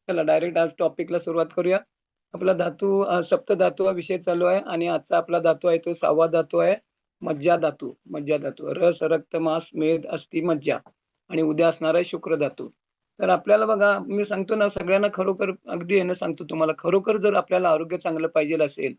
चला डायरेक्ट आज टॉपिकला सुरुवात करूया. आपला सप्तधातू हा विषय चालू आहे आणि आजचा आपला धातू आहे तो 6वा धातू आहे मज्जा धातू. मज्जा धातू. रस, रक्त, मांस, मेद, अस्थी, मज्जा आणि उद्या असणार आहे शुक्र धातू. तर आपल्याला बघा मी सांगतो ना सगळ्यांना खरोखर अगदी आहे ना सांगतो तुम्हाला खरोखर जर आपल्याला आरोग्य चांगलं पाहिजे असेल,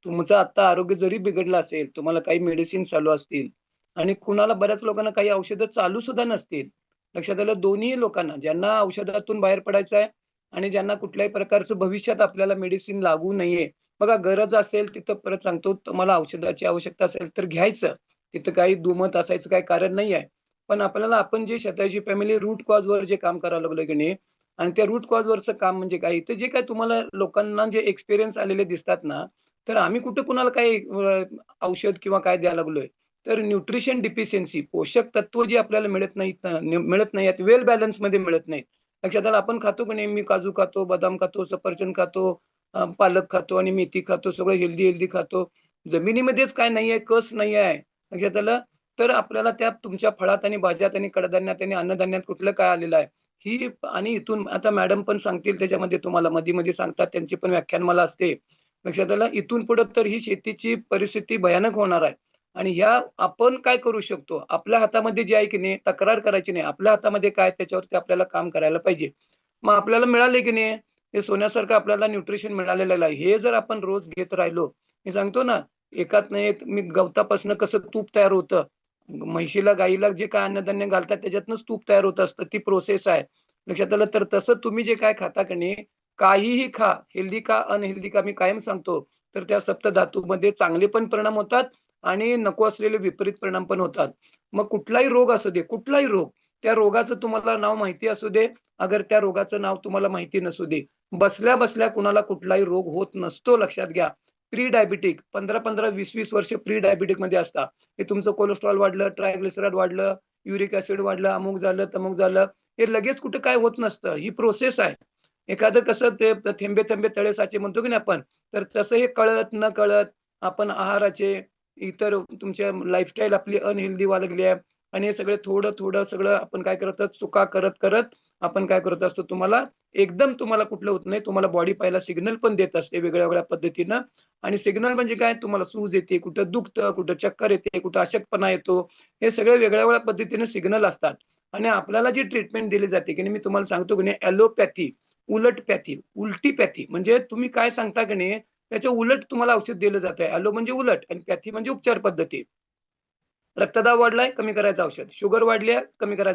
तुमचं आता आरोग्य जरी बिघडलं असेल, तुम्हाला काही मेडिसिन चालू असतील आणि कुणाला बऱ्याच लोकांना काही औषधं चालू सुद्धा नसतील. लक्षात आलं दोन्ही लोकांना ज्यांना औषधातून बाहेर पडायचं आहे आणि ज्यांना कुठल्याही प्रकारचं भविष्यात आपल्याला मेडिसिन लागू नाहीये. बघा गरज असेल तिथं परत सांगतो तुम्हाला औषधाची आवश्यकता असेल तर घ्यायचं. तिथं काही दुमत असायचं काही कारण नाही आहे. पण आपल्याला आपण जे स्वतःची फॅमिली रूट कॉजवर जे काम करायला लागलोय की नाही आणि त्या रूट कॉजवरचं काम म्हणजे काय? इथं जे काही तुम्हाला लोकांना जे एक्सपिरियन्स आलेले दिसतात ना, तर आम्ही कुठं कुणाला काही औषध किंवा काय द्यायला लागलोय. तर न्यूट्रिशन डिफिशियन्सी पोषक तत्व जे आपल्याला मिळत नाहीत मिळत नाही आहेत, वेल बॅलन्समध्ये मिळत नाहीत. लक्षात आलं आपण खातो की नाही, मी काजू खातो, बदाम खातो, सफरचंद खातो, पालक खातो आणि मेथी खातो, सगळं हेल्दी खातो. जमिनीमध्येच काय नाहीये, कस नाही आहे. लक्षात आलं? तर आपल्याला त्या तुमच्या फळात आणि भाज्यात आणि कडधान्यात आणि अन्नधान्यात कुठलं काय आलेलं आहे. ही आणि इथून आता मॅडम पण सांगतील त्याच्यामध्ये तुम्हाला मध्ये-मध्ये सांगतात त्यांची पण व्याख्यान मला असते. लक्षात आलं? इथून पुढे तर ही शेतीची परिस्थिती भयानक होणार आहे. आणि ह्या आपण काय करू शकतो? आपल्या हातामध्ये जे आहे की नाही, तक्रार करायची नाही. आपल्या हातामध्ये काय त्याच्यावरती आपल्याला काम करायला पाहिजे. मग आपल्याला मिळाले की नाही, हे सोन्यासारखं आपल्याला न्यूट्रिशन मिळालेलं आहे. हे जर आपण रोज घेत राहिलो, मी सांगतो ना, एकात नाही एक मी गवतापासून कसं तूप तयार होतं. म्हशीला, गाईला जे काय अन्नधान्य घालतात त्याच्यातनंच तूप तयार होत असतं. ती प्रोसेस आहे. लक्षात आलं? तर तसं तुम्ही जे काय खाता की नाही, काहीही खा, हेल्दी खा, अनहेल्दी खा. मी कायम सांगतो, तर त्या सप्तधातूमध्ये चांगले पण परिणाम होतात आणि नको असलेले विपरीत परिणाम पण होतात. मग कुठलाही रोग असू दे, कुठलाही रोग, त्या रोगाचं तुम्हाला नाव माहिती असू दे, अगर त्या रोगाचं नाव तुम्हाला माहिती नसू दे. बसल्या-बसल्या कुणाला कुठलाही रोग होत नसतो लक्षात घ्या. प्री डायबिटिक 15-15, 20-20 वर्ष प्री डायबिटिकमध्ये असतात. हे तुमचं कोलेस्टेरॉल वाढलं, ट्रायग्लिसराईड वाढलं, युरिक ॲसिड वाढलं, अमुक झालं, तमुक झालं. हे लगेच कुठे काय होत नसतं. ही प्रोसेस आहे. एखादं कसं ते थेंबे-थेंबे तळे साचे म्हणतो की नाही आपण, तर तसं हे कळत नकळत आपण आहाराचे इतर तुमच्या लाईफस्टाईल आपली अनहेल्दी व्हायला लागली आहे आणि हे सगळे थोडं-थोडं सगळं आपण काय करत आहोत चुका करत-करत आपण काय करत असतो तुम्हाला एकदम तुम्हाला कुठलं होत नाही. तुम्हाला बॉडी पहिला सिग्नल पण देत असते वेगळ्या-वेगळ्या पद्धतीनं आणि सिग्नल म्हणजे काय तुम्हाला सूज येते, कुठं दुखतं, कुठं चक्कर येते, कुठं अशक्तपणा येतो. हे सगळे वेगळ्या-वेगळ्या पद्धतीने सिग्नल असतात आणि आपल्याला जी ट्रीटमेंट दिली जाते की नाही मी तुम्हाला सांगतो की नाही ॲलोपॅथी, उलटपॅथी, उलटीपॅथी म्हणजे तुम्ही काय सांगता की नाही त्याच्या उलट तुम्हाला औषध दिलं जातंय. ॲलो म्हणजे उलट आणि पॅथी म्हणजे उपचार पद्धती. रक्तदाब वाढलाय, कमी करायचं औषध. शुगर वाढली आहे, कमी करायचं